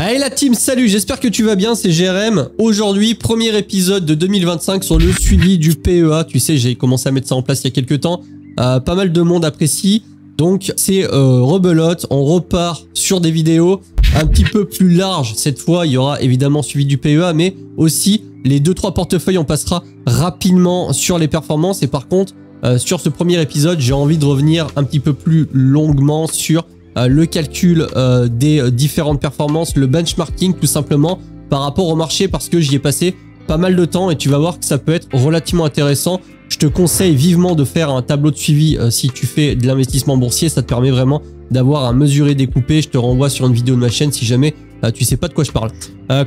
Allez la team, salut, j'espère que tu vas bien, c'est GRM. Aujourd'hui, premier épisode de 2025 sur le suivi du PEA. Tu sais, j'ai commencé à mettre ça en place il y a quelques temps. Pas mal de monde apprécie. Donc c'est rebelote, on repart sur des vidéos un petit peu plus larges. Cette fois, il y aura évidemment suivi du PEA, mais aussi les 2-3 portefeuilles, on passera rapidement sur les performances. Et par contre, sur ce premier épisode, j'ai envie de revenir un petit peu plus longuement sur le calcul des différentes performances, le benchmarking tout simplement par rapport au marché, parce que j'y ai passé pas mal de temps et tu vas voir que ça peut être relativement intéressant. Je te conseille vivement de faire un tableau de suivi si tu fais de l'investissement boursier, ça te permet vraiment d'avoir un mesuré découpé. Je te renvoie sur une vidéo de ma chaîne si jamais tu sais pas de quoi je parle.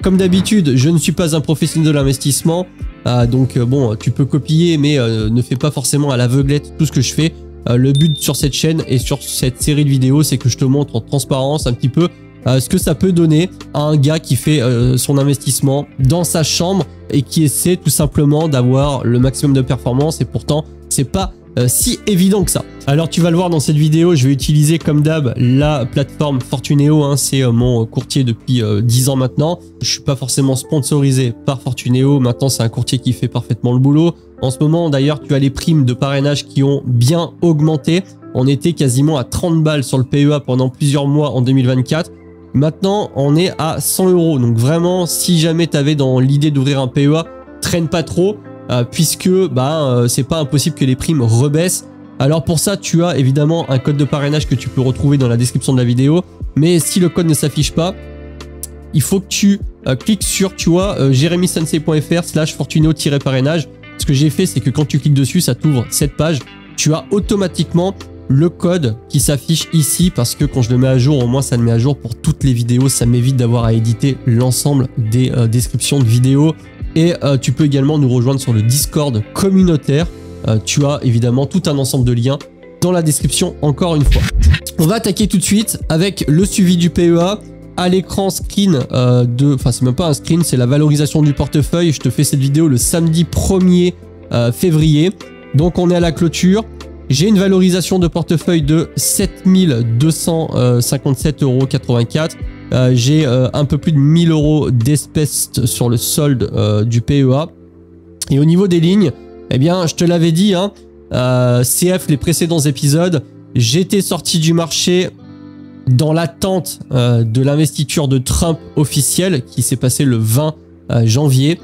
Comme d'habitude, je ne suis pas un professionnel de l'investissement, donc bon, tu peux copier mais ne fais pas forcément à l'aveuglette tout ce que je fais. Le but sur cette chaîne et sur cette série de vidéos, c'est que je te montre en transparence un petit peu ce que ça peut donner à un gars qui fait son investissement dans sa chambre et qui essaie tout simplement d'avoir le maximum de performance, et pourtant c'est pas si évident que ça. Alors tu vas le voir dans cette vidéo, je vais utiliser comme d'hab la plateforme Fortuneo, hein, c'est mon courtier depuis 10 ans maintenant. Je suis pas forcément sponsorisé par Fortuneo, maintenant c'est un courtier qui fait parfaitement le boulot. En ce moment d'ailleurs tu as les primes de parrainage qui ont bien augmenté. On était quasiment à 30 balles sur le PEA pendant plusieurs mois en 2024. Maintenant on est à 100 €, donc vraiment si jamais tu avais dans l'idée d'ouvrir un PEA, traîne pas trop. Puisque c'est pas impossible que les primes rebaissent. Alors pour ça tu as évidemment un code de parrainage que tu peux retrouver dans la description de la vidéo, mais si le code ne s'affiche pas, il faut que tu cliques sur, tu vois, jeremysensei.fr/fortuneo-parrainage. Ce que j'ai fait, c'est que quand tu cliques dessus, ça t'ouvre cette page, tu as automatiquement le code qui s'affiche ici, parce que quand je le mets à jour, au moins ça le met à jour pour toutes les vidéos, ça m'évite d'avoir à éditer l'ensemble des descriptions de vidéos. Et tu peux également nous rejoindre sur le Discord communautaire. Tu as évidemment tout un ensemble de liens dans la description encore une fois. On va attaquer tout de suite avec le suivi du PEA. À l'écran screen enfin c'est même pas un screen, c'est la valorisation du portefeuille. Je te fais cette vidéo le samedi 1er février. Donc on est à la clôture. J'ai une valorisation de portefeuille de 7257,84 €. J'ai un peu plus de 1000 € d'espèces sur le solde du PEA. Et au niveau des lignes, eh bien, je te l'avais dit, hein, CF, les précédents épisodes, j'étais sorti du marché dans l'attente de l'investiture de Trump officielle qui s'est passée le 20 janvier.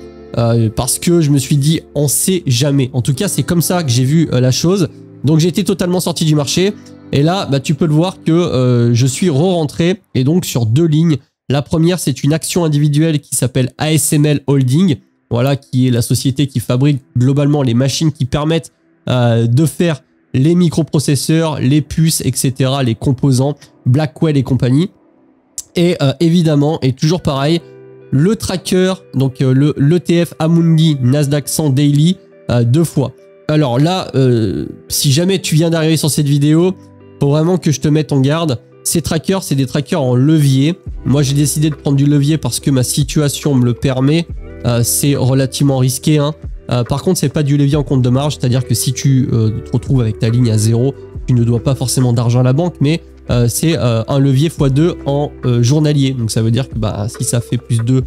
Parce que je me suis dit, on sait jamais. En tout cas, c'est comme ça que j'ai vu la chose. Donc, j'étais totalement sorti du marché. Et là, tu peux le voir que je suis re-rentré, et donc sur deux lignes. La première, c'est une action individuelle qui s'appelle ASML Holding, voilà, qui est la société qui fabrique globalement les machines qui permettent de faire les microprocesseurs, les puces, etc., les composants, Blackwell et compagnie. Et évidemment, et toujours pareil, le tracker, donc l'ETF Amundi Nasdaq 100 Daily, 2 fois. Alors là, si jamais tu viens d'arriver sur cette vidéo, faut vraiment que je te mette en garde. Ces trackers, c'est des trackers en levier. Moi, j'ai décidé de prendre du levier parce que ma situation me le permet. C'est relativement risqué, hein. Par contre, c'est pas du levier en compte de marge, c'est-à-dire que si tu te retrouves avec ta ligne à 0, tu ne dois pas forcément d'argent à la banque, mais c'est un levier x2 en journalier. Donc ça veut dire que si ça fait plus 2,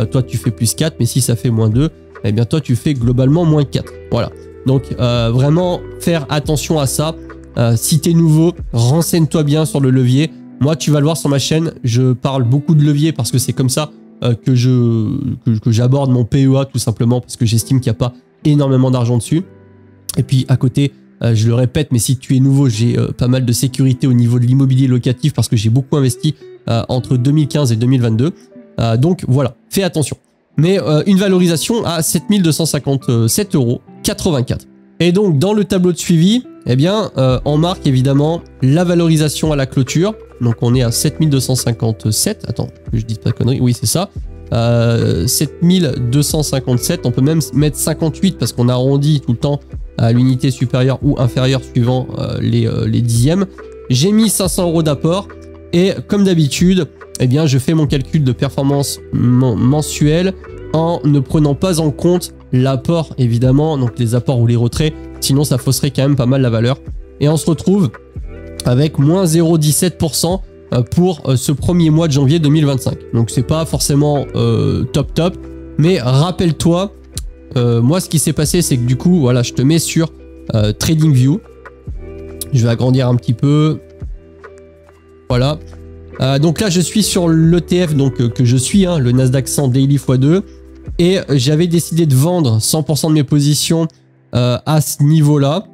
toi tu fais plus 4, mais si ça fait moins 2, eh bien toi tu fais globalement moins 4. Voilà. Donc vraiment faire attention à ça. Si tu es nouveau, renseigne-toi bien sur le levier. Moi, tu vas le voir sur ma chaîne, je parle beaucoup de levier parce que c'est comme ça que j'aborde mon PEA, tout simplement parce que j'estime qu'il n'y a pas énormément d'argent dessus. Et puis à côté, je le répète, mais si tu es nouveau, j'ai pas mal de sécurité au niveau de l'immobilier locatif parce que j'ai beaucoup investi entre 2015 et 2022. Donc voilà, fais attention. Mais une valorisation à 7257,84 €. Et donc dans le tableau de suivi, eh bien, on marque évidemment la valorisation à la clôture. Donc on est à 7257. Attends, que je dise pas de conneries. Oui, c'est ça. 7257. On peut même mettre 58 parce qu'on arrondit tout le temps à l'unité supérieure ou inférieure suivant les dixièmes. J'ai mis 500 € d'apport. Et comme d'habitude, eh bien, je fais mon calcul de performance mensuelle en ne prenant pas en compte l'apport, évidemment, donc les apports ou les retraits, sinon ça fausserait quand même pas mal la valeur. Et on se retrouve avec moins 0,17% pour ce premier mois de janvier 2025. Donc c'est pas forcément top, mais rappelle-toi, moi ce qui s'est passé, c'est que du coup, voilà, je te mets sur TradingView. Je vais agrandir un petit peu. Voilà. Donc là, je suis sur l'ETF que je suis, hein, le Nasdaq 100 Daily x2. Et j'avais décidé de vendre 100% de mes positions à ce niveau-là.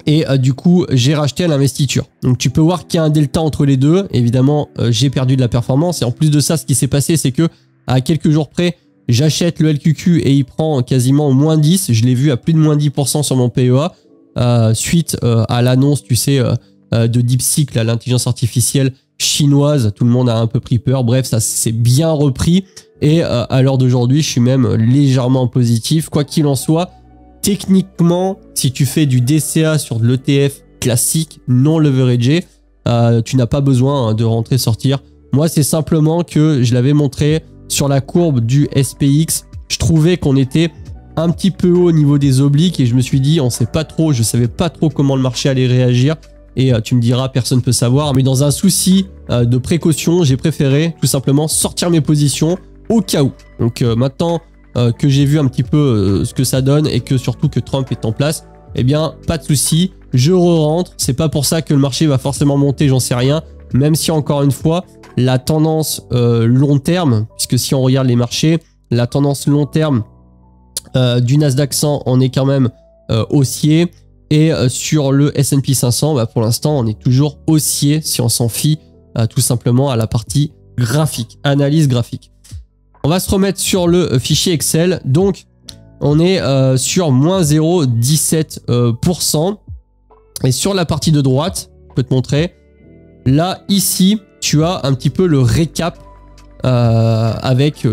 Et du coup, j'ai racheté à l'investiture. Donc tu peux voir qu'il y a un delta entre les deux. Évidemment, j'ai perdu de la performance. Et en plus de ça, ce qui s'est passé, c'est que à quelques jours près, j'achète le LQQ et il prend quasiment moins 10. Je l'ai vu à plus de moins 10% sur mon PEA. Suite à l'annonce, tu sais, de DeepSeek, l'intelligence artificielle chinoise, tout le monde a un peu pris peur. Bref, ça s'est bien repris et à l'heure d'aujourd'hui, je suis même légèrement positif. Quoi qu'il en soit, techniquement, si tu fais du DCA sur de l'ETF classique, non leveragé, tu n'as pas besoin de rentrer, sortir. Moi, c'est simplement que je l'avais montré sur la courbe du SPX. Je trouvais qu'on était un petit peu haut au niveau des obliques et je me suis dit, on sait pas trop, je savais pas trop comment le marché allait réagir. Et tu me diras, personne ne peut savoir. Mais dans un souci de précaution, j'ai préféré tout simplement sortir mes positions au cas où. Donc maintenant que j'ai vu un petit peu ce que ça donne et que surtout que Trump est en place, eh bien, pas de souci. Je re-rentre. C'est pas pour ça que le marché va forcément monter, j'en sais rien. Même si encore une fois, la tendance long terme, puisque si on regarde les marchés, la tendance long terme du Nasdaq 100 en est quand même haussier. Et sur le S&P 500, bah pour l'instant, on est toujours haussier si on s'en fie tout simplement à la partie graphique, analyse graphique. On va se remettre sur le fichier Excel. Donc, on est sur moins 0,17%. Et sur la partie de droite, je peux te montrer. Là, ici, tu as un petit peu le récap avec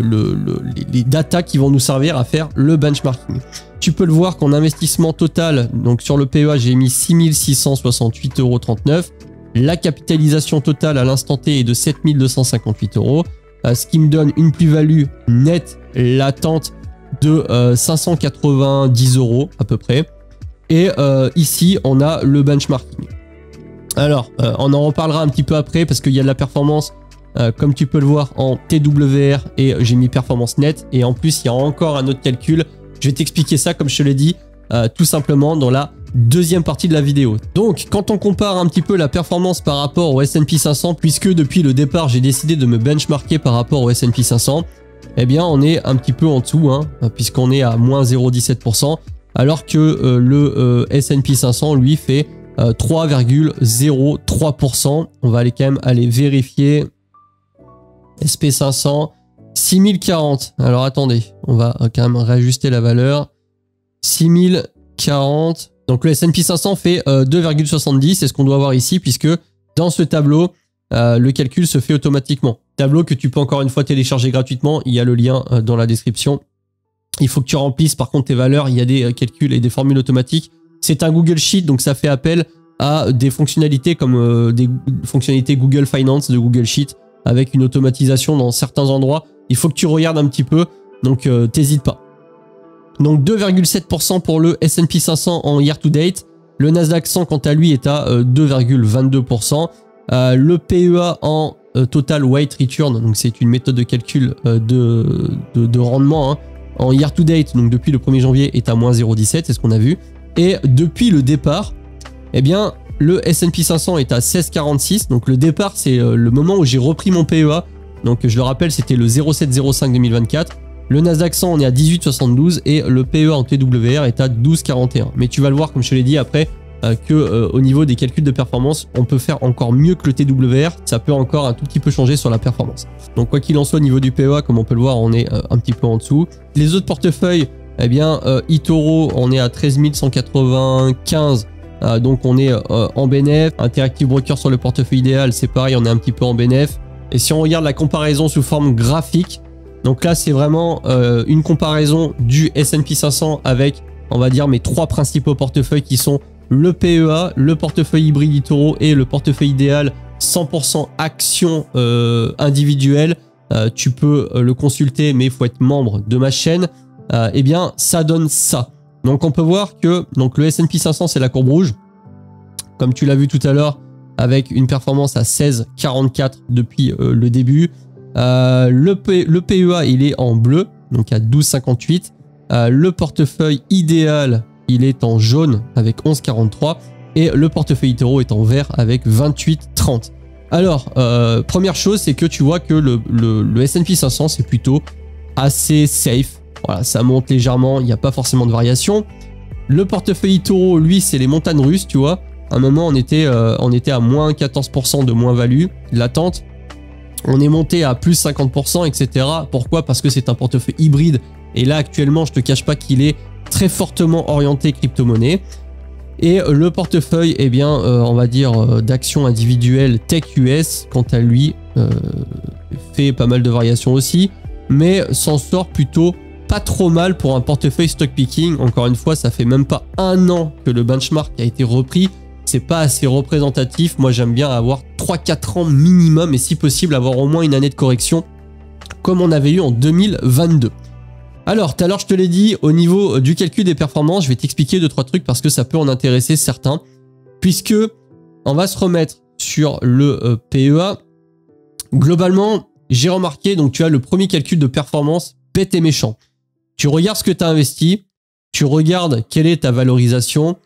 les datas qui vont nous servir à faire le benchmarking. Tu peux le voir qu'en investissement total, donc sur le PEA, j'ai mis 6 668,39 €. La capitalisation totale à l'instant T est de 7 258 €, ce qui me donne une plus-value nette latente de 590 € à peu près. Et ici, on a le benchmarking. Alors, on en reparlera un petit peu après parce qu'il y a de la performance, comme tu peux le voir, en TWR et j'ai mis performance nette. Et en plus, il y a encore un autre calcul. Je vais t'expliquer ça, comme je te l'ai dit, tout simplement dans la deuxième partie de la vidéo. Donc, quand on compare un petit peu la performance par rapport au S&P 500, puisque depuis le départ, j'ai décidé de me benchmarker par rapport au S&P 500, eh bien, on est un petit peu en dessous, hein, puisqu'on est à moins 0,17%, alors que le S&P 500, lui, fait 3,03%. On va quand même aller vérifier. SP500, 6040. Alors attendez, on va quand même réajuster la valeur. 6040. Donc le S&P 500 fait 2,70. C'est ce qu'on doit voir ici puisque dans ce tableau, le calcul se fait automatiquement. Tableau que tu peux encore une fois télécharger gratuitement. Il y a le lien dans la description. Il faut que tu remplisses par contre tes valeurs. Il y a des calculs et des formules automatiques. C'est un Google Sheet, donc ça fait appel à des fonctionnalités comme des fonctionnalités Google Finance de Google Sheet avec une automatisation dans certains endroits. Il faut que tu regardes un petit peu, donc t'hésites pas. Donc 2,7% pour le S&P 500 en year to date. Le Nasdaq 100 quant à lui est à 2,22%. Le PEA en total weight return, donc c'est une méthode de calcul de rendement, hein, en year to date, donc depuis le 1er janvier est à moins 0,17, c'est ce qu'on a vu. Et depuis le départ, eh bien le S&P 500 est à 16,46. Donc le départ, c'est le moment où j'ai repris mon PEA. Donc je le rappelle, c'était le 07,05 2024. Le Nasdaq 100, on est à 18,72 et le PEA en TWR est à 12,41. Mais tu vas le voir, comme je te l'ai dit après, au niveau des calculs de performance, on peut faire encore mieux que le TWR. Ça peut encore un tout petit peu changer sur la performance. Donc quoi qu'il en soit, au niveau du PEA, comme on peut le voir, on est un petit peu en dessous. Les autres portefeuilles, eh bien, eToro, on est à 13 195. Donc on est en bénéf. Interactive Broker sur le portefeuille idéal, c'est pareil, on est un petit peu en bénéf. Et si on regarde la comparaison sous forme graphique, donc là c'est vraiment une comparaison du S&P 500 avec, on va dire, mes trois principaux portefeuilles qui sont le PEA, le portefeuille hybride eToro et le portefeuille idéal 100% actions individuelles. Tu peux le consulter, mais il faut être membre de ma chaîne. Eh bien, ça donne ça. Donc on peut voir que donc le S&P 500 c'est la courbe rouge. Comme tu l'as vu tout à l'heure, avec une performance à 16,44 depuis le début. Le PEA, il est en bleu, donc à 12,58. Le portefeuille idéal, il est en jaune avec 11,43. Et le portefeuille Itoro est en vert avec 28,30. Alors, première chose, c'est que tu vois que le S&P 500, c'est plutôt assez safe. Voilà, ça monte légèrement, il n'y a pas forcément de variation. Le portefeuille Itoro, lui, c'est les montagnes russes, tu vois. À un moment, on était à moins 14% de moins-value latente. On est monté à plus 50%, etc. Pourquoi? Parce que c'est un portefeuille hybride. Et là, actuellement, je te cache pas qu'il est très fortement orienté crypto-monnaie. Et le portefeuille, eh bien, on va dire d'actions individuelles Tech US, quant à lui, fait pas mal de variations aussi, mais s'en sort plutôt pas trop mal pour un portefeuille stock picking. Encore une fois, ça fait même pas un an que le benchmark a été repris. C'est pas assez représentatif. Moi, j'aime bien avoir 3-4 ans minimum et si possible avoir au moins une année de correction comme on avait eu en 2022. Alors, tout à l'heure, je te l'ai dit, au niveau du calcul des performances, je vais t'expliquer 2-3 trucs parce que ça peut en intéresser certains. Puisque on va se remettre sur le PEA. Globalement, j'ai remarqué, donc tu as le premier calcul de performance bête et méchant. Tu regardes ce que tu as investi, tu regardes quelle est ta valorisation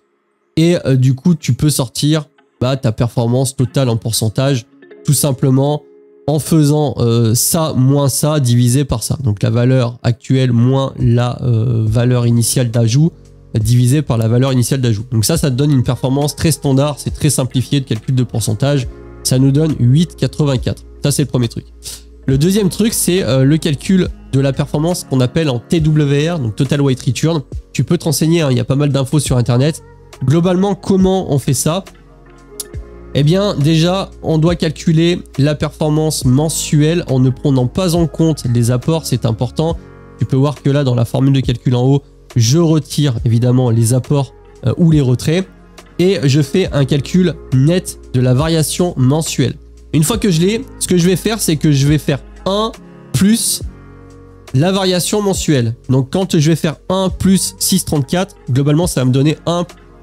et du coup, tu peux sortir ta performance totale en pourcentage, tout simplement en faisant ça moins ça divisé par ça. Donc la valeur actuelle moins la valeur initiale d'ajout divisé par la valeur initiale d'ajout. Donc ça te donne une performance très standard, c'est très simplifié de calcul de pourcentage. Ça nous donne 8,84. Ça, c'est le premier truc. Le deuxième truc, c'est le calcul de la performance qu'on appelle en TWR, donc Total Weight Return. Tu peux te renseigner, hein, il y a pas mal d'infos sur Internet. Globalement, comment on fait ça? Eh bien, déjà, on doit calculer la performance mensuelle en ne prenant pas en compte les apports, c'est important. Tu peux voir que là, dans la formule de calcul en haut, je retire évidemment les apports ou les retraits et je fais un calcul net de la variation mensuelle. Une fois que je l'ai, ce que je vais faire, c'est que je vais faire 1 plus la variation mensuelle. Donc, quand je vais faire 1 plus 634, globalement, ça va me donner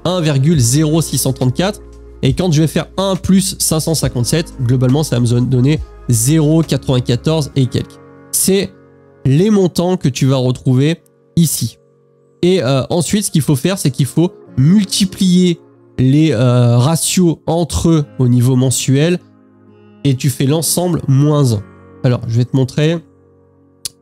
1,0634. Et quand je vais faire 1 plus 557, globalement, ça va me donner 0,94 et quelques. C'est les montants que tu vas retrouver ici. Et ensuite, ce qu'il faut faire, c'est qu'il faut multiplier les ratios entre eux au niveau mensuel et tu fais l'ensemble moins 1. Alors, je vais te montrer.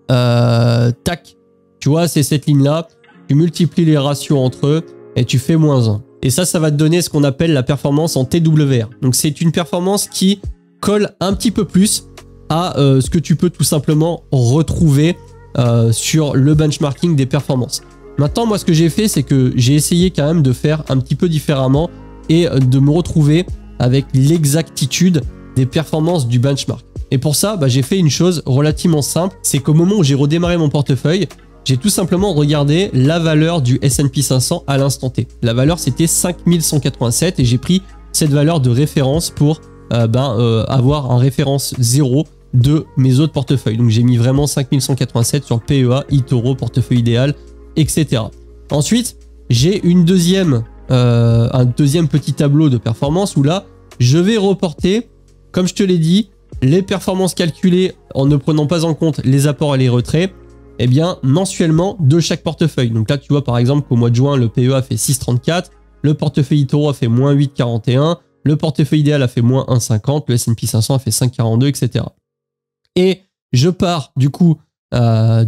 Tac. Tu vois, c'est cette ligne-là. Tu multiplies les ratios entre eux et tu fais moins 1. Et ça va te donner ce qu'on appelle la performance en TWR. Donc, c'est une performance qui colle un petit peu plus à ce que tu peux tout simplement retrouver sur le benchmarking des performances. Maintenant, moi, ce que j'ai fait, c'est que j'ai essayé quand même de faire un petit peu différemment et de me retrouver avec l'exactitude des performances du benchmark. Et pour ça, j'ai fait une chose relativement simple. C'est qu'au moment où j'ai redémarré mon portefeuille, j'ai tout simplement regardé la valeur du S&P 500 à l'instant T. La valeur, c'était 5187 et j'ai pris cette valeur de référence pour avoir un référence 0 de mes autres portefeuilles. Donc, j'ai mis vraiment 5187 sur PEA, Itoro, portefeuille idéal, etc. Ensuite, j'ai un deuxième petit tableau de performance où là, je vais reporter, comme je te l'ai dit, les performances calculées en ne prenant pas en compte les apports et les retraits, eh bien, mensuellement de chaque portefeuille. Donc là, tu vois par exemple qu'au mois de juin, le PEA a fait 6,34, le portefeuille Itoro a fait moins 8,41, le portefeuille idéal a fait moins 1,50, le S&P 500 a fait 5,42, etc. Et je pars du coup je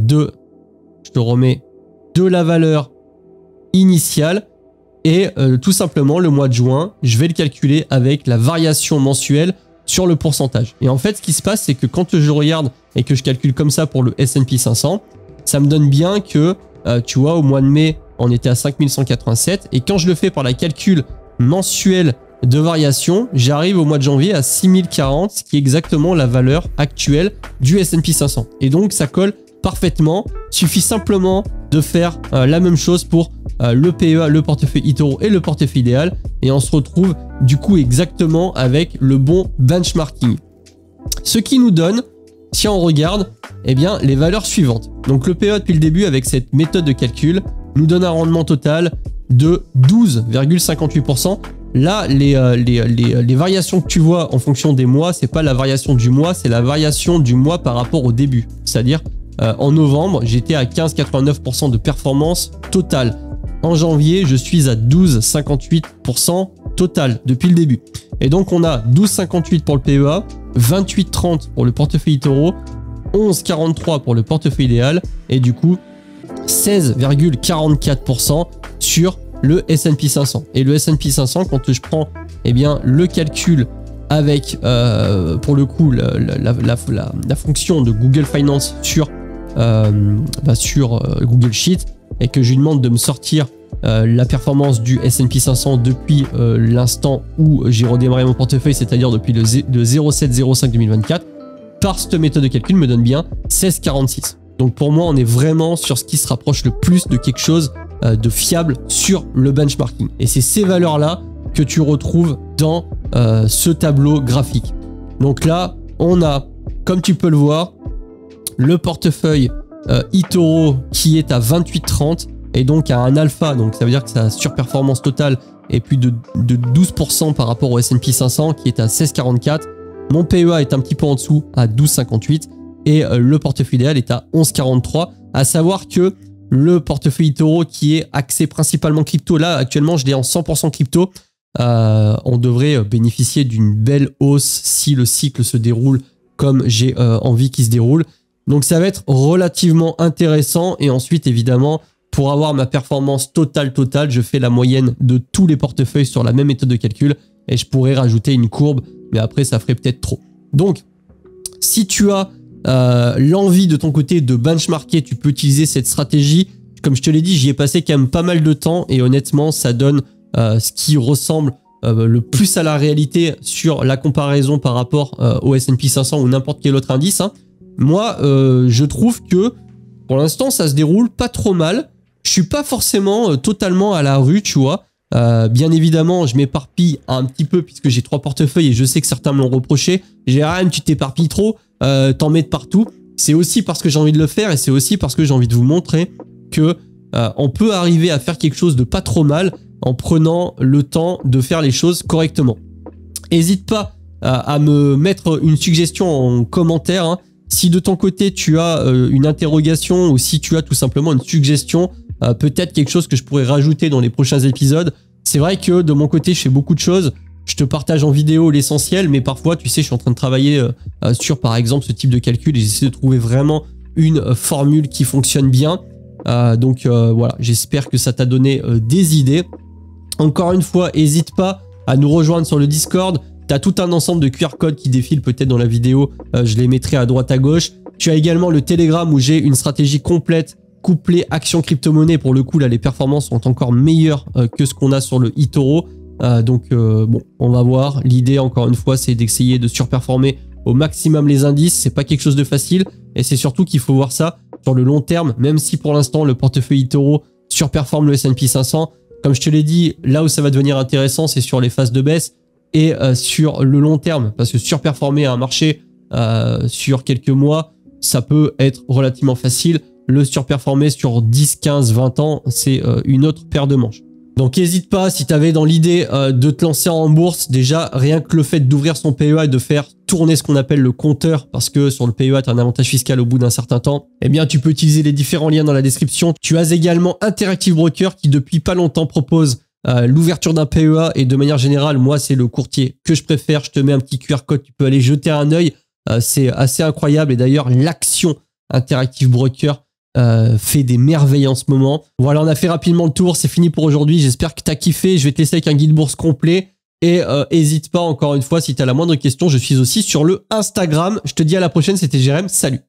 te remets de la valeur initiale et tout simplement le mois de juin, je vais le calculer avec la variation mensuelle sur le pourcentage. Et en fait, ce qui se passe, c'est que quand je regarde et que je calcule comme ça pour le S&P 500, ça me donne bien que, tu vois, au mois de mai, on était à 5187. Et quand je le fais par la calcul mensuel de variation, j'arrive au mois de janvier à 6040, ce qui est exactement la valeur actuelle du S&P 500. Et donc, ça colle parfaitement. Il suffit simplement de faire la même chose pour le PEA, le portefeuille Itoro et le portefeuille idéal. Et on se retrouve du coup exactement avec le bon benchmarking. Ce qui nous donne, si on regarde, eh bien, les valeurs suivantes. Donc le PEA depuis le début avec cette méthode de calcul nous donne un rendement total de 12,58%. Là, les variations que tu vois en fonction des mois, c'est pas la variation du mois, c'est la variation du mois par rapport au début. C'est-à-dire, en novembre, j'étais à 15,89% de performance totale. En janvier, je suis à 12,58% total depuis le début. Et donc, on a 12,58 pour le PEA, 28,30 pour le portefeuille taureau, 11,43 pour le portefeuille idéal et du coup, 16,44% sur le S&P 500. Et le S&P 500, quand je prends le calcul avec, pour le coup, la fonction de Google Finance sur Google Sheet et que je lui demande de me sortir la performance du S&P 500 depuis l'instant où j'ai redémarré mon portefeuille, c'est-à-dire depuis le 07/05/2024, par cette méthode de calcul me donne bien 16,46. Donc pour moi, on est vraiment sur ce qui se rapproche le plus de quelque chose de fiable sur le benchmarking. Et c'est ces valeurs-là que tu retrouves dans ce tableau graphique. Donc là, on a, comme tu peux le voir, le portefeuille eToro qui est à 28,30 et donc à un alpha, donc ça veut dire que sa surperformance totale est plus de 12% par rapport au S&P 500 qui est à 16,44. Mon PEA est un petit peu en dessous à 12,58 et le portefeuille idéal est à 11,43. À savoir que le portefeuille taureau qui est axé principalement crypto, là actuellement je l'ai en 100% crypto, on devrait bénéficier d'une belle hausse si le cycle se déroule comme j'ai envie qu'il se déroule. Donc ça va être relativement intéressant et ensuite évidemment pour avoir ma performance totale, je fais la moyenne de tous les portefeuilles sur la même méthode de calcul et je pourrais rajouter une courbe, mais après ça ferait peut-être trop. Donc si tu as l'envie de ton côté de benchmarker, tu peux utiliser cette stratégie. Comme je te l'ai dit, j'y ai passé quand même pas mal de temps et honnêtement ça donne ce qui ressemble le plus à la réalité sur la comparaison par rapport au S&P 500 ou n'importe quel autre indice. Moi, je trouve que pour l'instant, ça se déroule pas trop mal. Je suis pas forcément totalement à la rue, tu vois. Bien évidemment, je m'éparpille un petit peu puisque j'ai 3 portefeuilles et je sais que certains me l'ont reproché. Jérôme, tu t'éparpilles trop, t'en mets de partout. C'est aussi parce que j'ai envie de le faire et c'est aussi parce que j'ai envie de vous montrer que on peut arriver à faire quelque chose de pas trop mal en prenant le temps de faire les choses correctement. N'hésite pas à me mettre une suggestion en commentaire. Si de ton côté tu as une interrogation ou si tu as tout simplement une suggestion, peut-être quelque chose que je pourrais rajouter dans les prochains épisodes. C'est vrai que de mon côté je fais beaucoup de choses, je te partage en vidéo l'essentiel, mais parfois tu sais je suis en train de travailler sur par exemple ce type de calcul et j'essaie de trouver vraiment une formule qui fonctionne bien. Donc voilà, j'espère que ça t'a donné des idées. Encore une fois, n'hésite pas à nous rejoindre sur le Discord. Tu as tout un ensemble de QR codes qui défilent peut-être dans la vidéo. Je les mettrai à droite à gauche. Tu as également le Telegram où j'ai une stratégie complète couplée action crypto-monnaie. Pour le coup, là, les performances sont encore meilleures que ce qu'on a sur le eToro. Donc, bon, on va voir. L'idée, encore une fois, c'est d'essayer de surperformer au maximum les indices. C'est pas quelque chose de facile. Et c'est surtout qu'il faut voir ça sur le long terme. Même si pour l'instant, le portefeuille eToro surperforme le S&P 500. Comme je te l'ai dit, là où ça va devenir intéressant, c'est sur les phases de baisse et sur le long terme. Parce que surperformer un marché sur quelques mois, ça peut être relativement facile. Le surperformer sur 10, 15, 20 ans, c'est une autre paire de manches. Donc n'hésite pas, si tu avais dans l'idée de te lancer en bourse, déjà rien que le fait d'ouvrir son PEA et de faire tourner ce qu'on appelle le compteur, parce que sur le PEA tu as un avantage fiscal au bout d'un certain temps, eh bien tu peux utiliser les différents liens dans la description. Tu as également Interactive Broker qui depuis pas longtemps propose l'ouverture d'un PEA et de manière générale, moi c'est le courtier que je préfère. Je te mets un petit QR code, tu peux aller jeter un œil, c'est assez incroyable et d'ailleurs l'action Interactive Broker fait des merveilles en ce moment. Voilà, on a fait rapidement le tour, c'est fini pour aujourd'hui. J'espère que tu as kiffé. Je vais te laisser avec un guide bourse complet. Et n'hésite pas, encore une fois, si tu as la moindre question, je suis aussi sur le Instagram. Je te dis à la prochaine, c'était Jérém. Salut!